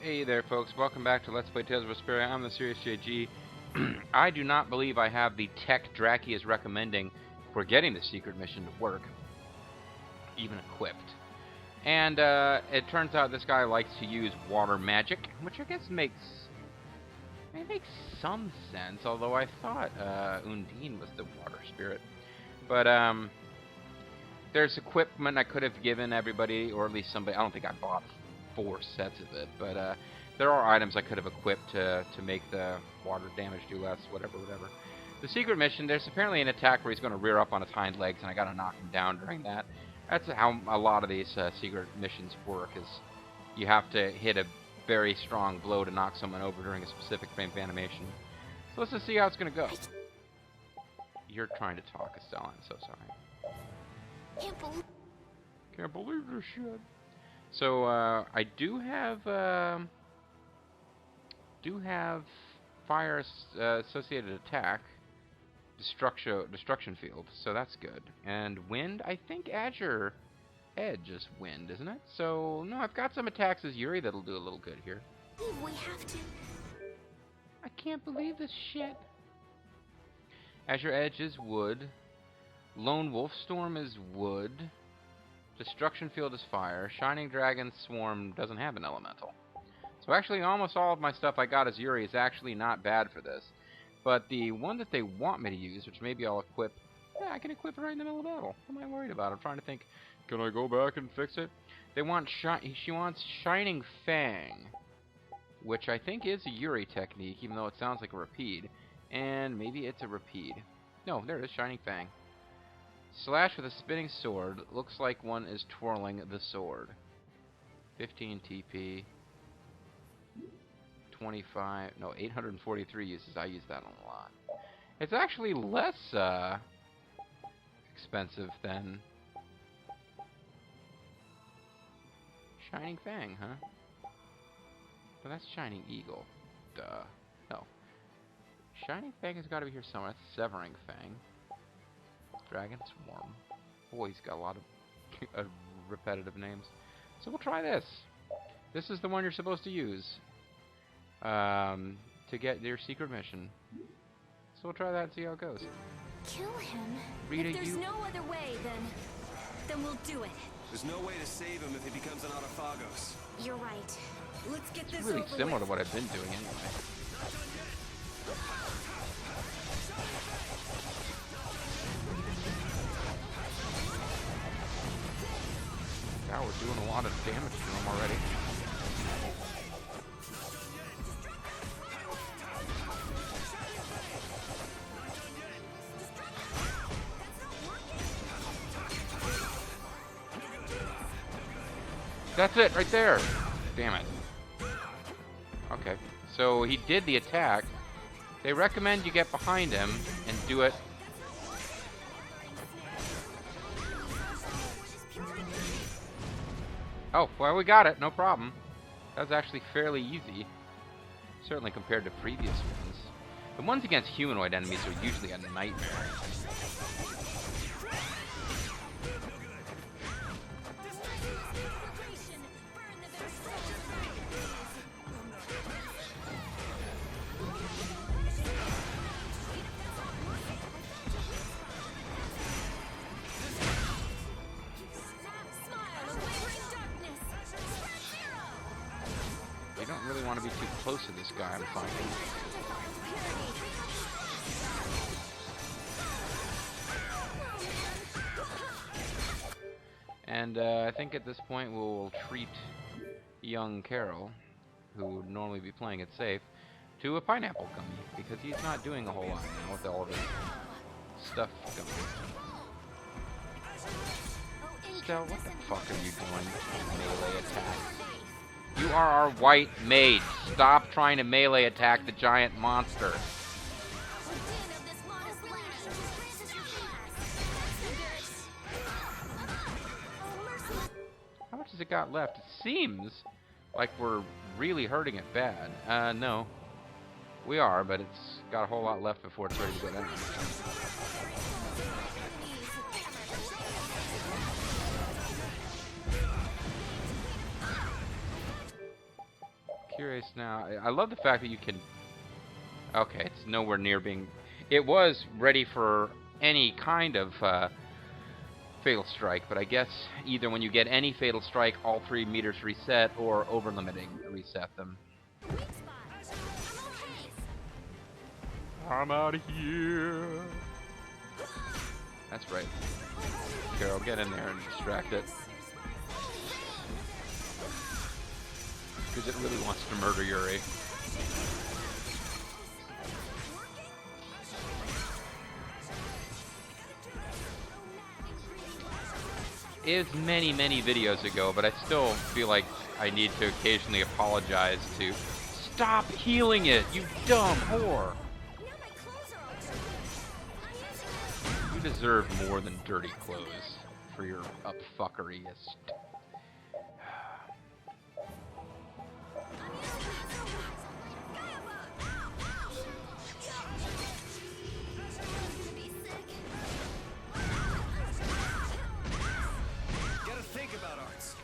Hey there, folks. Welcome back to Let's Play Tales of Vesperia. I'm MysteriousJG. I do not believe I have the tech Draki is recommending for getting the secret mission to work, even equipped. And it turns out this guy likes to use water magic, which I guess makes some sense, although I thought Undine was the water spirit. But there's equipment I could have given everybody, or at least somebody. I don't think I bought 4 sets of it, but there are items I could have equipped to make the water damage do less, whatever. The secret mission, there's apparently an attack where he's going to rear up on his hind legs, and I got to knock him down during that. That's how a lot of these secret missions work, is you have to hit a very strong blow to knock someone over during a specific frame of animation. So let's just see how it's going to go. You're trying to talk, Estelle. I'm so sorry. Can't believe this shit. So I do have fire associated attack, destruction field. So that's good. And wind, I think Azure Edge is wind, isn't it? So no, I've got some attacks as Yuri that'll do a little good here. We have to. I can't believe this shit. Azure Edge is wood. Lone Wolf Storm is wood. Destruction Field is fire. Shining Dragon Swarm doesn't have an elemental. So actually almost all of my stuff I got as Yuri is actually not bad for this. But the one that they want me to use, which maybe I'll equip, yeah, I can equip it right in the middle of battle. What am I worried about? I'm trying to think, can I go back and fix it? They want she wants Shining Fang, which I think is a Yuri technique, even though it sounds like a repeat. And maybe it's a repeat. No, there it is, Shining Fang. Slash with a spinning sword. Looks like one is twirling the sword. 15 TP. 25. No, 843 uses. I use that a lot. It's actually less expensive than Shining Fang, huh? But that's Shining Eagle. Duh. No. Shining Fang has got to be here somewhere. That's Severing Fang. Dragon Swarm. Boy, he's got a lot of repetitive names. So we'll try this. This is the one you're supposed to use to get your secret mission. So we'll try that and see how it goes. Kill him? Rita, if there's no other way, then we'll do it. There's no way to save him if he becomes an Autophagos. You're right. Let's get this It's really over similar with. to what I've been doing anyway. Wow, we're doing a lot of damage to him already. That's it, right there! Damn it. Okay, so he did the attack. They recommend you get behind him and do it. Oh, well, we got it. No problem. That was actually fairly easy. Certainly compared to previous ones. The ones against humanoid enemies are usually a nightmare. You don't really want to be too close to this guy, I'm finding. And I think at this point we'll treat young Carol, who would normally be playing it safe, to a pineapple gummy, because he's not doing a whole lot now with all of his stuff going. Estelle, what the fuck are you doing? Melee attack. You are our white mage. Stop trying to melee attack the giant monster. How much has it got left? It seems like we're really hurting it bad. No. We are, but it's got a whole lot left before it's ready to go down. curious now. I love the fact that you can... Okay, it's nowhere near being... It was ready for any kind of Fatal Strike, but I guess either when you get any Fatal Strike, all 3 meters reset, or over-limiting reset them. I'm out of here. That's right. Carol, get in there and distract it. Because it really wants to murder Yuri. It was many, many videos ago, but I still feel like I need to occasionally apologize to... Stop healing it, you dumb whore! You deserve more than dirty clothes for your upfuckeryist.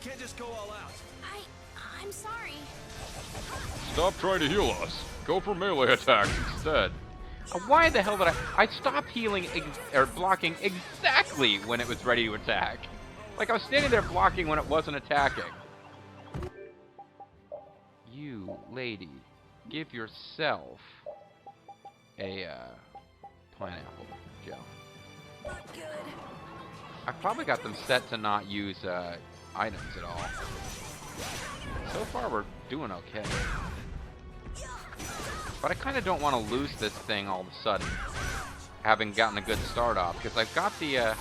Can't just go all out. I'm sorry. Stop trying to heal us. Go for melee attacks instead. Why the hell did I stopped healing or blocking exactly when it was ready to attack. Like I was standing there blocking when it wasn't attacking. You lady, give yourself a pineapple gel. Not good. I probably got them set to not use items at all. So far we're doing okay. But I kind of don't want to lose this thing all of a sudden, having gotten a good start off, because I've got the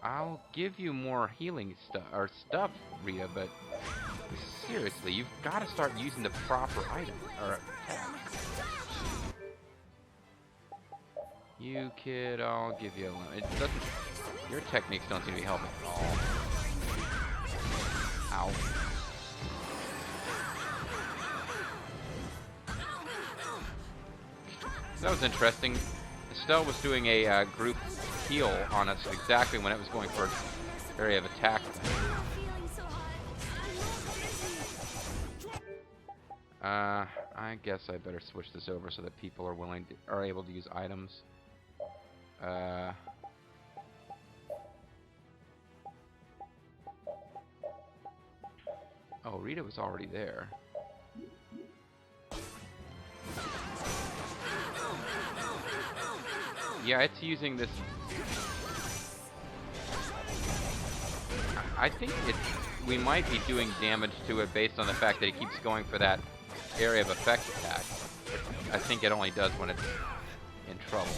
I'll give you more healing stuff, Rita, but seriously, you've got to start using the proper item or attack. You kid, I'll give you a limit. It doesn't. Your techniques don't seem to be helping at all. Ow. That was interesting. Estelle was doing a group heal on us exactly when it was going for an area of attack. I guess I better switch this over so that people are able to use items. Oh, Rita was already there. Yeah, it's using this. I think we might be doing damage to it based on the fact that it keeps going for that area of effect attack. I think it only does when it's in trouble.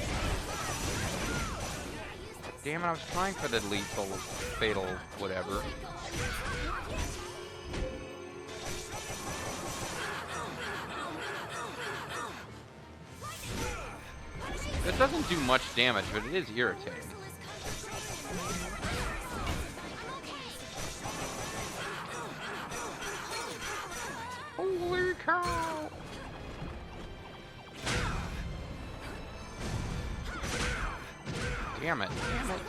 Damn it, I was trying for the lethal, fatal, whatever. It doesn't do much damage, but it is irritating. Holy cow! Damn it, damn it.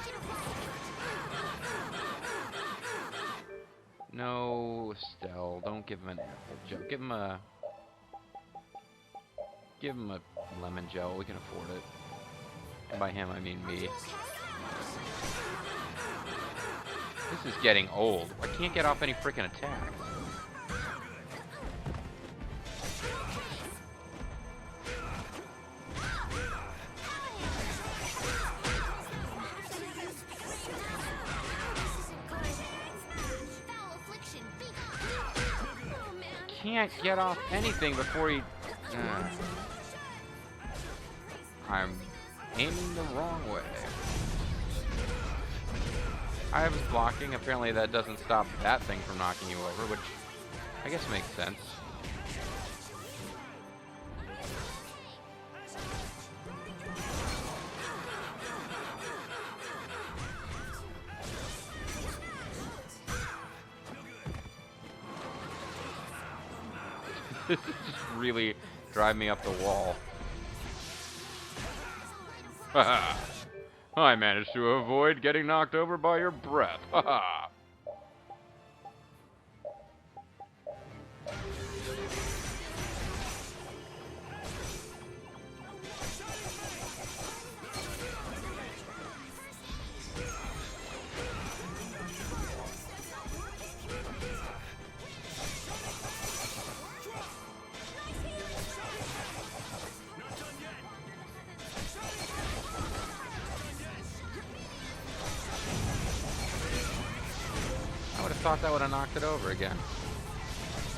No, Estelle, don't give him an apple gel. Give him a lemon gel, we can afford it. And by him, I mean me. This is getting old. I can't get off any freaking attacks. Can't get off anything before he... I'm aiming the wrong way. I was blocking. Apparently that doesn't stop that thing from knocking you over, which I guess makes sense. This is just really driving me up the wall. Haha. I managed to avoid getting knocked over by your breath. Haha. Thought that would have knocked it over again.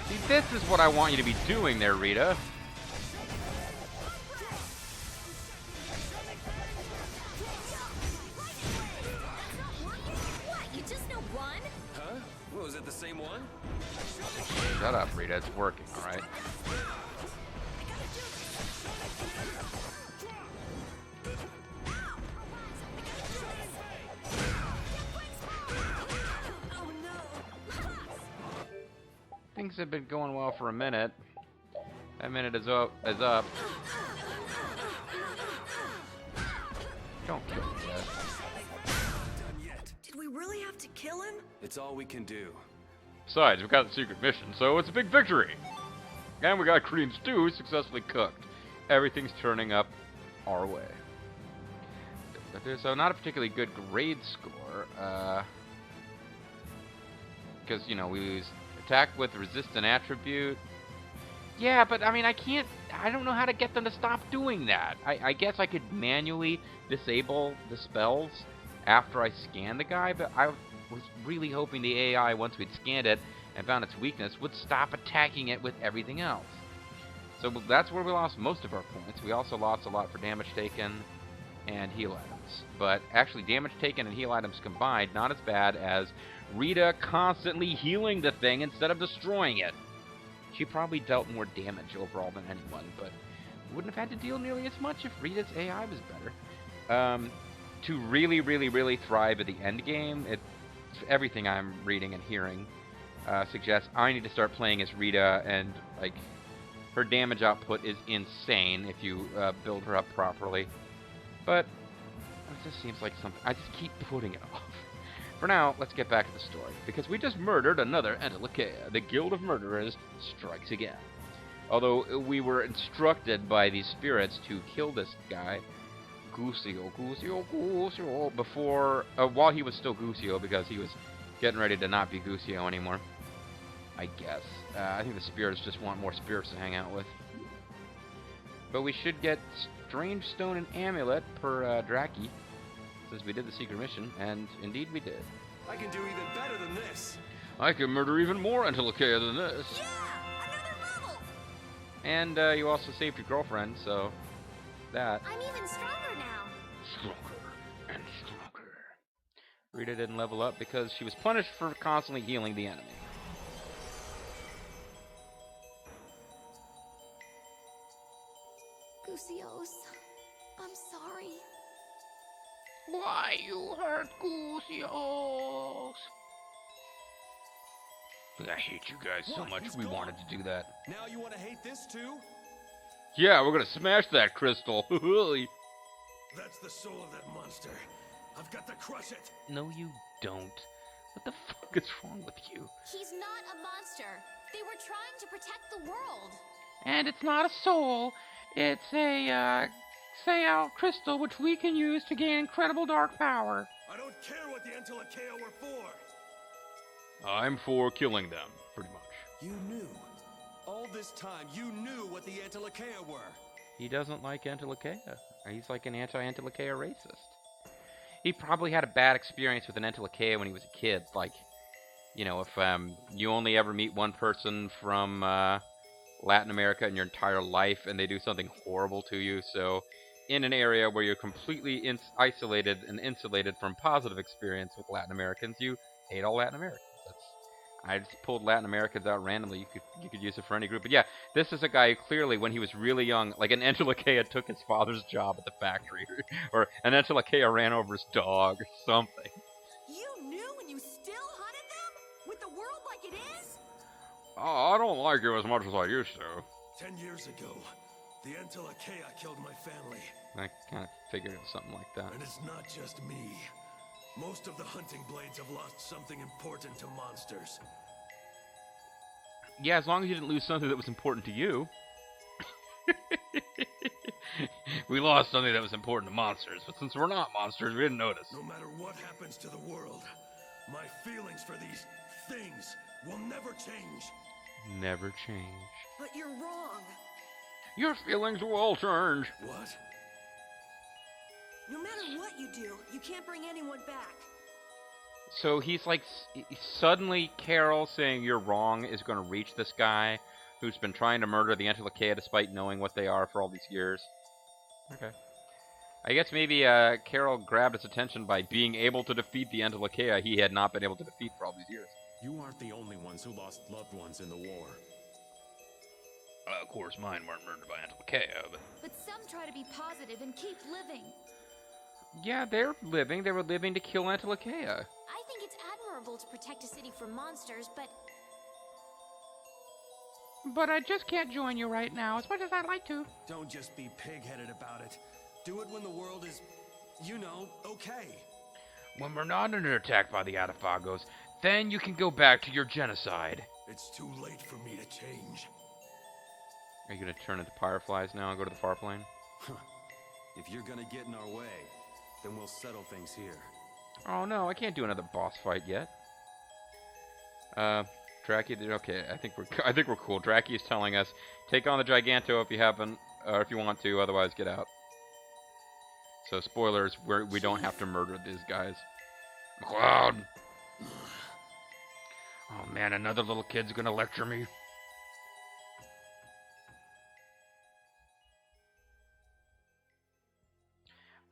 See, this is what I want you to be doing there, Rita. What? You just know one? Huh? What, was it the same one? Shut up, Rita. It's working, all right? Things have been going well for a minute. That minute is up. Don't kill me yet. Done yet. Did we really have to kill him? It's all we can do. Besides, we've got the secret mission, so it's a big victory. And we got Korean stew successfully cooked. Everything's turning up our way. So not a particularly good grade score. Because, you know, we lose attack with resistant attribute. Yeah, but I mean, I don't know how to get them to stop doing that. I guess I could manually disable the spells after I scan the guy, but I was really hoping the AI, once we'd scanned it and found its weakness, would stop attacking it with everything else. So that's where we lost most of our points. We also lost a lot for damage taken and heal items. But actually, damage taken and heal items combined, not as bad as Rita constantly healing the thing instead of destroying it. She probably dealt more damage overall than anyone, but wouldn't have had to deal nearly as much if Rita's AI was better. To really, really, really thrive at the end game, everything I'm reading and hearing suggests I need to start playing as Rita, and like her damage output is insane if you build her up properly. But it just seems like something I just keep putting it off. For now, let's get back to the story, because we just murdered another Entelekea. The Guild of Murderers strikes again. Although we were instructed by these spirits to kill this guy, Goosio, before, while he was still Goosio, because he was getting ready to not be Goosio anymore, I guess. I think the spirits just want more spirits to hang out with. But we should get Strange Stone and Amulet per Draki, since we did the secret mission, and indeed we did. I can do even better than this. I can murder even more Entelekea than this. Yeah! Another level! And you also saved your girlfriend, so that. I'm even stronger now. Stronger and stronger. Rita didn't level up because she was punished for constantly healing the enemy. Goosios, I'm sorry. Why you hurt Goosios? I hate you guys so much. We wanted to do that. Now you want to hate this too? Yeah, we're gonna smash that crystal. That's the soul of that monster. I've got to crush it. No, you don't. What the fuck is wrong with you? He's not a monster. They were trying to protect the world. And it's not a soul. It's a, Sayal crystal which we can use to gain incredible dark power. I don't care what the Entelekea were for. I'm for killing them, pretty much. You knew. All this time, you knew what the Entelekea were. He doesn't like Entelekea. He's like an anti-Entelekea racist. He probably had a bad experience with an Entelekea when he was a kid. Like, you know, if you only ever meet one person from Latin America in your entire life and they do something horrible to you, so in an area where you're completely isolated and insulated from positive experience with Latin Americans, you hate all Latin Americans. I just pulled Latin Americans out randomly. You could use it for any group. But yeah, this is a guy who clearly, when he was really young, like an Entelekea took his father's job at the factory, or an Entelekea ran over his dog, or something. You knew and you still hunted them? With the world like it is? Oh, I don't like you as much as I used to. 10 years ago, the Entelakea killed my family. I kind of figured it was something like that. And it's not just me. Most of the hunting blades have lost something important to monsters. Yeah, as long as you didn't lose something that was important to you. We lost something that was important to monsters, but since we're not monsters, we didn't notice. No matter what happens to the world, my feelings for these things will never change. Never change. But you're wrong. Your feelings will change. What? No matter what you do, you can't bring anyone back. So he's like, suddenly Carol saying you're wrong is going to reach this guy who's been trying to murder the Entelakea despite knowing what they are for all these years. Okay. I guess maybe Carol grabbed his attention by being able to defeat the Entelakea he had not been able to defeat for all these years. You aren't the only ones who lost loved ones in the war. Of course, mine weren't murdered by Entelakea, but... But some try to be positive and keep living. Yeah, they're living. They were living to kill Entelakea. I think it's admirable to protect a city from monsters, but I just can't join you right now, as much as I'd like to. Don't just be pig-headed about it. Do it when the world is, you know, okay. When we're not under attack by the Atafagos, then you can go back to your genocide. It's too late for me to change. Are you going to turn into fireflies now and go to the far plane? If you're gonna get in our way, then we'll settle things here. Oh no, I can't do another boss fight yet. Draki, okay, I think we're cool. Draki is telling us, take on the Giganto if you haven't, or if you want to, otherwise get out. So spoilers, we don't have to murder these guys. McLeod! Oh man, another little kid's gonna lecture me.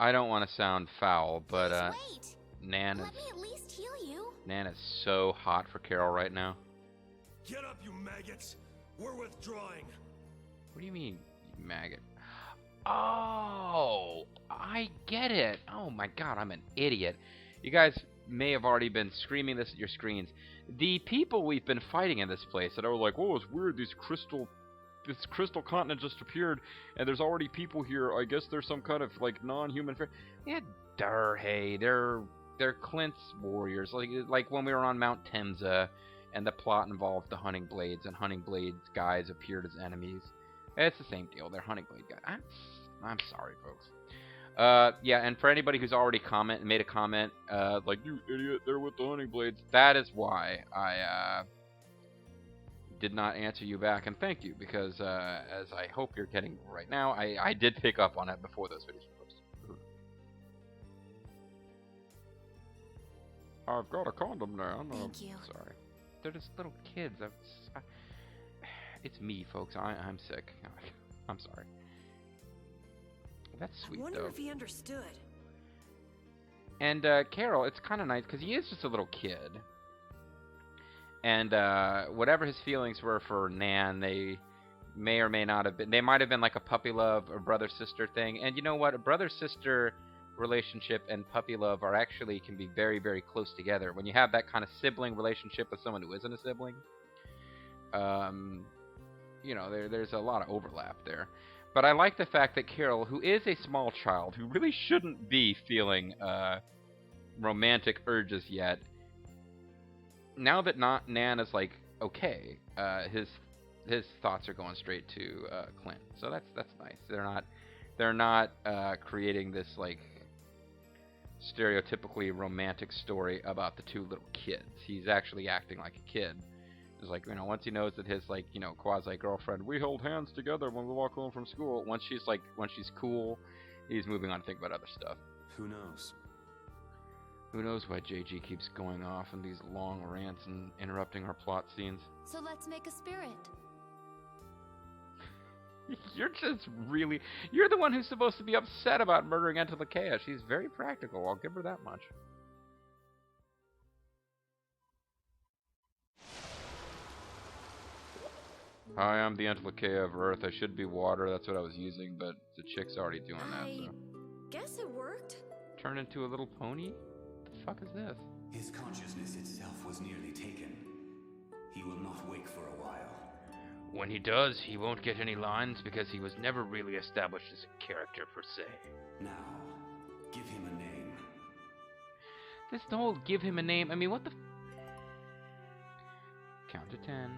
I don't want to sound foul, but wait. Nan Let me at least heal you. is so hot for Carol right now. Get up, you maggots! We're withdrawing. What do you mean, you maggot? Oh, I get it. Oh my god, I'm an idiot. You guys may have already been screaming this at your screens. The people we've been fighting in this place that are like, oh, it's weird, this crystal continent just appeared, and there's already people here. I guess there's some kind of like non-human. Yeah, hey, they're Clint's warriors. Like when we were on Mount Temza, and the plot involved the hunting blades, and hunting blades guys appeared as enemies. It's the same deal. They're hunting blade guys. I'm sorry, folks. Yeah, and for anybody who's already made a comment, like, you idiot, they're with the hunting blades. That is why I did not answer you back, and thank you, because as I hope you're getting right now, I did pick up on it before those videos were posted. I've got a condom now. Thank you. Sorry. They're just little kids. It's me, folks. I'm sick. I'm sorry. That's sweet, I wonder though. if he understood. And Carol, it's kind of nice because he is just a little kid. And whatever his feelings were for Nan, they may or may not have been. They might have been like a puppy love or brother-sister thing. And you know what? A brother-sister relationship and puppy love can be very, very close together. When you have that kind of sibling relationship with someone who isn't a sibling, you know, there's a lot of overlap there. But I like the fact that Carol, who is a small child, who really shouldn't be feeling romantic urges yet, now that Nan is like okay, his thoughts are going straight to Clint. So that's nice. They're not creating this like stereotypically romantic story about the two little kids. He's actually acting like a kid. It's like, you know, once he knows that his, like, you know, quasi-girlfriend, we hold hands together when we walk home from school. Once she's cool, he's moving on to think about other stuff. Who knows? Who knows why JG keeps going off in these long rants and interrupting our plot scenes. So let's make a spirit. You're the one who's supposed to be upset about murdering Entelakea. She's very practical, I'll give her that much. Hi, I'm the Entelakea of Earth. I should be water. That's what I was using, but the chick's already doing that, so. Guess it worked. Turn into a little pony? What the fuck is this? His consciousness itself was nearly taken. He will not wake for a while. When he does, he won't get any lines because he was never really established as a character per se. Now, give him a name. This whole give him a name, I mean, what the... Count to 10.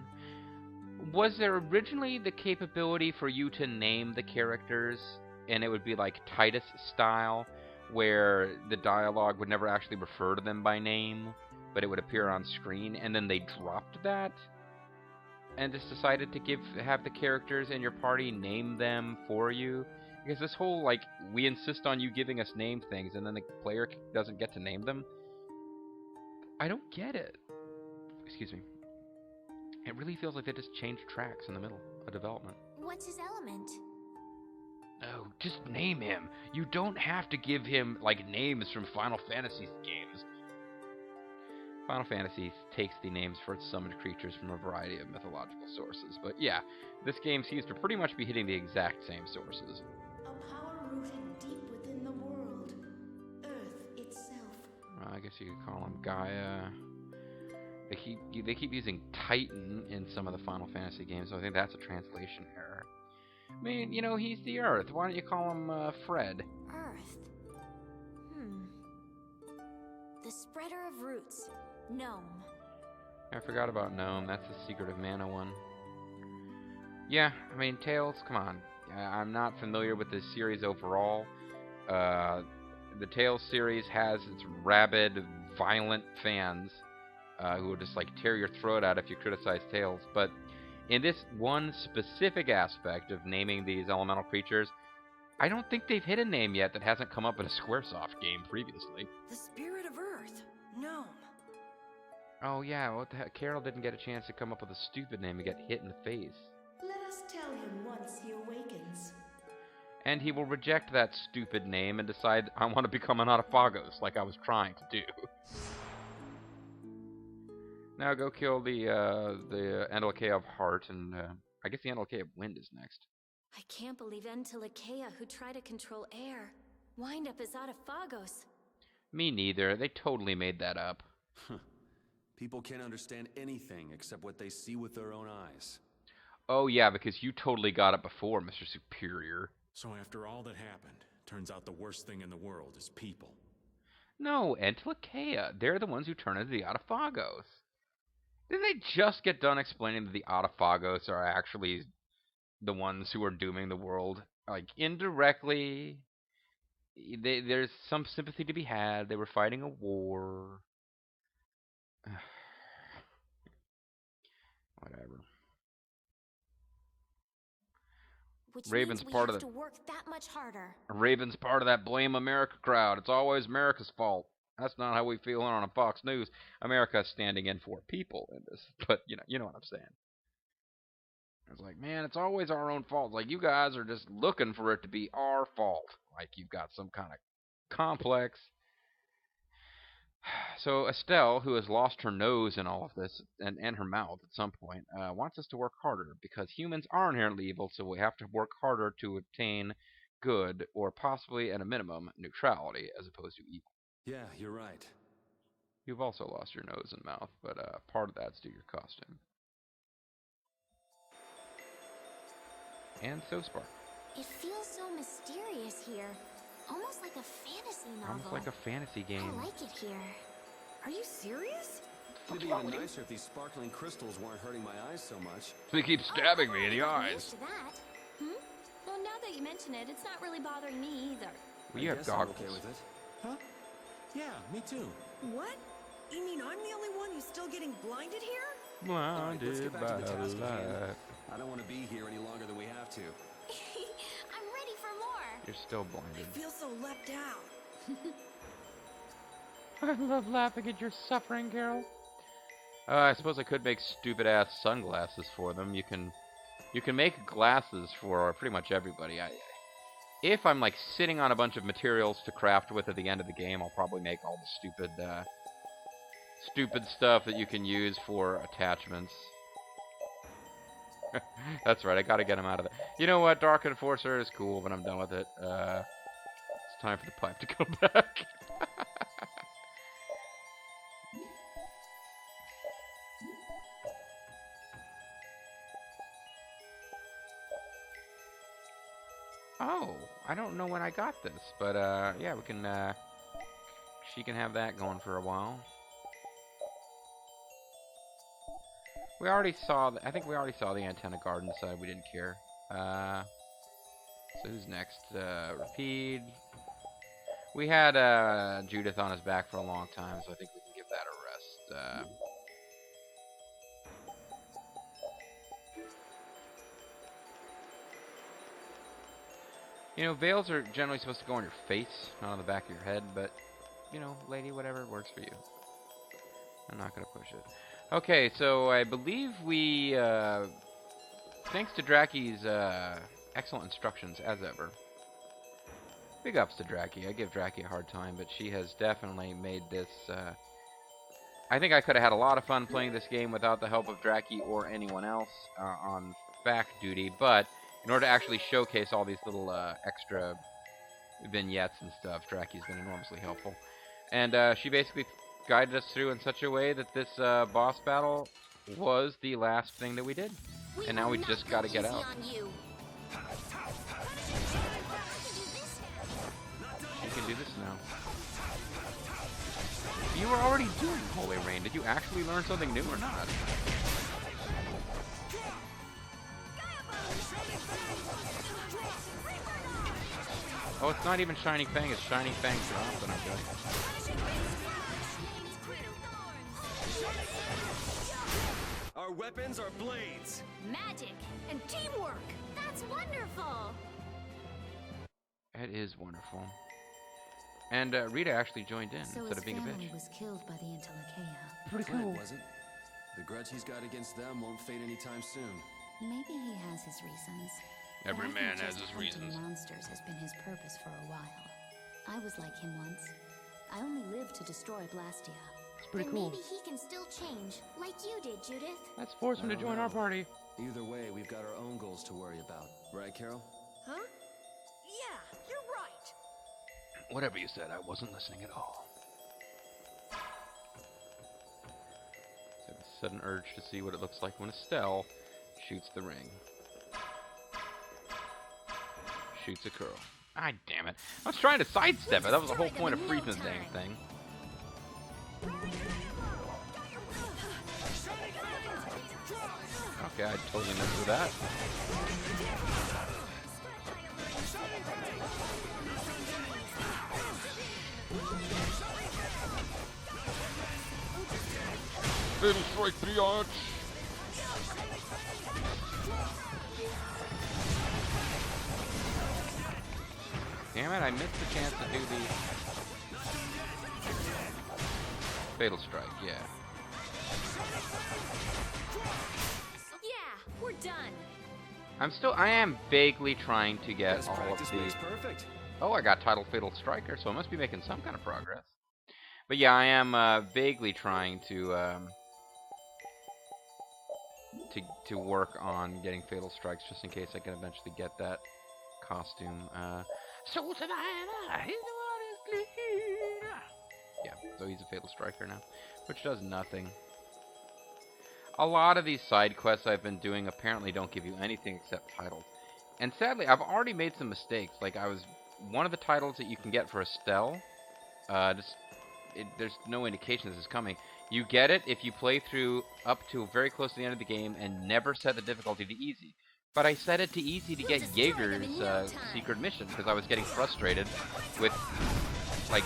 Was there originally the capability for you to name the characters, and it would be like Titus style, where the dialogue would never actually refer to them by name, but it would appear on screen, and then they dropped that? And just decided to have the characters in your party name them for you? Because this whole, like, we insist on you giving us name things, and then the player doesn't get to name them? I don't get it. Excuse me. It really feels like they just changed tracks in the middle of development. What's his element? Oh, just name him. You don't have to give him, like, names from Final Fantasy games. Final Fantasy takes the names for its summoned creatures from a variety of mythological sources. But yeah, this game seems to pretty much be hitting the exact same sources. A power rooted deep within the world. Earth itself. I guess you could call him Gaia. They keep using Titan in some of the Final Fantasy games, so I think that's a translation error. I mean, you know, he's the Earth. Why don't you call him Fred? Earth. The spreader of roots. Gnome. I forgot about Gnome. That's the Secret of Mana one. Yeah, I mean, Tales, come on. I'm not familiar with this series overall. The Tales series has its rabid, violent fans who will just, like, tear your throat out if you criticize Tales. But in this one specific aspect of naming these elemental creatures, I don't think they've hit a name yet that hasn't come up in a Squaresoft game previously. The spirit of Earth. Gnome. Oh yeah, what the heck? Carol didn't get a chance to come up with a stupid name and get hit in the face. Let us tell him once he awakens. And he will reject that stupid name and decide, I want to become an Autophagos, like I was trying to do. Now go kill the Entelekea of Heart, and I guess the Entelekea of Wind is next. I can't believe Entelekea, who tried to control air, wind up as Autophagos. Me neither. They totally made that up. People can't understand anything except what they see with their own eyes. Oh yeah, because you totally got it before, Mr. Superior. So after all that happened, turns out the worst thing in the world is people. No, Entelekea. They're the ones who turn into the Autophagos. Didn't they just get done explaining that the Autophagos are actually the ones who are dooming the world? Like, indirectly, there's some sympathy to be had. They were fighting a war. Whatever. Which Raven's means we part have of to work that much harder. Raven's part of that Blame America crowd. It's always America's fault. That's not how we feel on Fox News. America's standing in for people in this. But, you know what I'm saying. It's like, man, it's always our own fault. It's like, you guys are just looking for it to be our fault. Like, you've got some kind of complex. So Estelle, who has lost her nose in all of this, and her mouth at some point, wants us to work harder, because humans are inherently evil, so we have to work harder to obtain good, or possibly, at a minimum, neutrality, as opposed to evil. Yeah, you're right. You've also lost your nose and mouth, but part of that's due to your costume. And so Spark. It feels so mysterious here. Almost like a fantasy novel. Almost like a fantasy game. I like it here. Are you serious? It'd be even nicer if these sparkling crystals weren't hurting my eyes so much. They keep stabbing me in the I'm eyes. used to that. Well, now that you mention it, it's not really bothering me either. We have I guess I'm goggles. okay with it. Huh? Yeah, me too. What? You mean I'm the only one who's still getting blinded here? Blinded Let's get back by to the the task at hand. light. I don't want to be here any longer than we have to. I'm ready for more. You're still blinded. I feel so left out. I love laughing at your suffering, Carol. I suppose I could make stupid-ass sunglasses for them. You can make glasses for pretty much everybody. If I'm, like, sitting on a bunch of materials to craft with at the end of the game, I'll probably make all the stupid stuff that you can use for attachments. That's right, I gotta get him out of there. You know what, Dark Enforcer is cool, but I'm done with it. It's time for the pipe to go back. Oh, I don't know when I got this, but yeah, we can. She can have that going for a while. We already saw. I think we already saw the antenna garden side. We didn't care. So who's next? Repeat. We had Judith on his back for a long time, so I think we can give that a rest. You know, veils are generally supposed to go on your face, not on the back of your head, but, you know, lady, whatever works for you. I'm not going to push it. Okay, so I believe we, thanks to Draki's excellent instructions, as ever. Big ups to Draki. I give Draki a hard time, but she has definitely made this, I think I could have had a lot of fun playing this game without the help of Draki or anyone else on back duty, but in order to actually showcase all these little extra vignettes and stuff, Draki's been enormously helpful. And she basically guided us through in such a way that this boss battle was the last thing that we did. And now we just gotta get out. She can do this now. You were already doing Holy Rain. Did you actually learn something new or not? Oh, it's not even Shining Fang, it's Shining Fang Drop that I'm doing. Our weapons are blades. Magic and teamwork. That's wonderful. It is wonderful. And Rita actually joined in instead of being a bitch. Was killed by the Intellicaea. Pretty cool. Was it? The grudge he's got against them won't fade anytime soon. Maybe he has his reasons. Every But I man think has just his hunting reasons. monsters has been his purpose for a while. I was like him once. I only lived to destroy Blastia. It's pretty Then cool. maybe he can still change, like you did, Judith. Let's force him to join our party. Either way, we've got our own goals to worry about. Right, Carol? Huh? Yeah, you're right. Whatever you said, I wasn't listening at all. I have a sudden urge to see what it looks like when Estelle shoots the ring. Shoots a curl. Ah, damn it. I was trying to sidestep it. That was the whole point of freezing the dang thing. Okay, I totally missed with that. Fatal strike biatch! Damn it, I missed the chance to do the Fatal Strike, yeah. Yeah, we're done. I am vaguely trying to get Best all of practice makes the... perfect. Oh, I got title Fatal Striker, so I must be making some kind of progress. But yeah, I am vaguely trying to work on getting Fatal Strikes just in case I can eventually get that costume. So tonight, yeah, so he's a Fatal Striker now, which does nothing. A lot of these side quests I've been doing apparently don't give you anything except titles. And sadly, I've already made some mistakes. Like, one of the titles that you can get for Estelle, there's no indication this is coming. You get it if you play through up to very close to the end of the game and never set the difficulty to easy. But I set it to easy to get Jaeger's secret mission because I was getting frustrated with like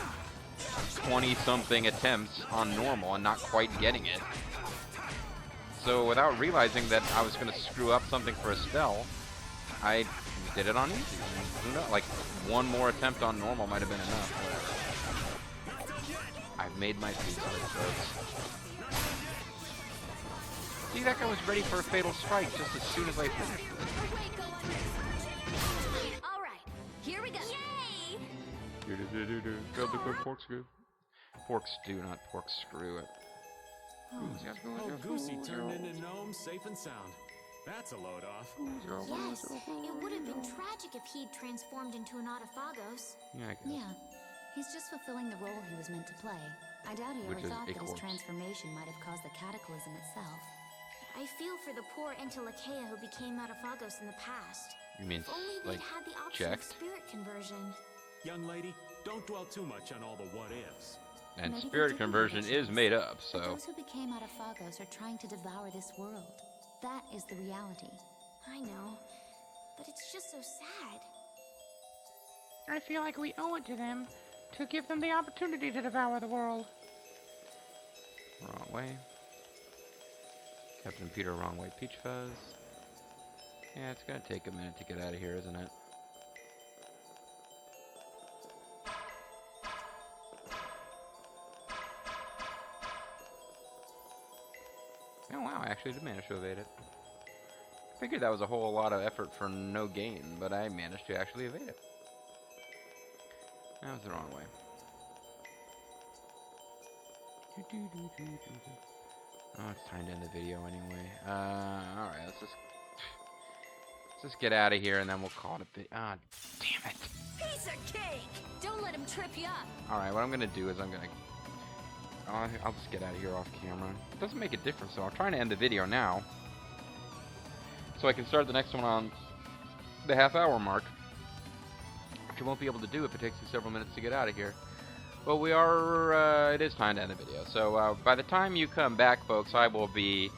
20-something attempts on normal and not quite getting it. So without realizing that I was going to screw up something for Estelle, I did it on easy. Who knows? Like one more attempt on normal might have been enough. Whatever. I've made my peace with it, folks. See, that guy was ready for a Fatal Strike just as soon as I finished it. Alright, here we go. Yay! Build the quick pork screw. Pork stew, not pork screw it. Oh, Goosey turned into gnome safe and sound. That's a load off. Yes, it would have been tragic if he'd transformed into an Autophagos. Yeah, I guess. Yeah, he's just fulfilling the role he was meant to play. I doubt he Which ever is thought a that his corpse. transformation might have caused the cataclysm itself. I feel for the poor Intellicaea who became Autophagos in the past. You mean, If only we'd like, had the option of checked? spirit conversion. Young lady, don't dwell too much on all the what-ifs. And Maybe they spirit didn't conversion have a is choice. made up, But so... those who became out of Phagos are trying to devour this world. That is the reality. I know, but it's just so sad. I feel like we owe it to them to give them the opportunity to devour the world. Wrong way. Captain Peter, wrong way. Peach Fuzz. Yeah, it's gonna take a minute to get out of here, isn't it? Oh wow, I actually did manage to evade it. I figured that was a whole lot of effort for no gain, but I managed to actually evade it. That was the wrong way. Oh, it's time to end the video anyway. Alright, let's just get out of here and then we'll call it a bit. Ah, damn it. Piece of cake! Don't let him trip you up. Alright, what I'm gonna do is I'll just get out of here off camera. It doesn't make a difference, so I'm trying to end the video now. So I can start the next one on the half-hour mark. Which I won't be able to do if it takes me several minutes to get out of here. But we are, it is time to end the video. So by the time you come back, folks, we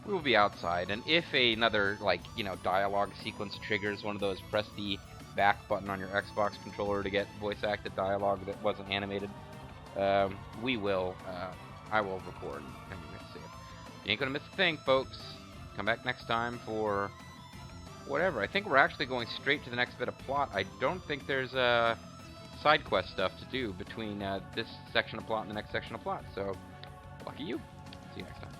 will be outside. And if another, like, you know, dialogue sequence triggers one of those press the back button on your Xbox controller to get voice-acted dialogue that wasn't animated, I will record and you can see it. You ain't gonna miss a thing, folks. Come back next time for whatever. I think we're actually going straight to the next bit of plot. I don't think there's side quest stuff to do between this section of plot and the next section of plot. So, lucky you. See you next time.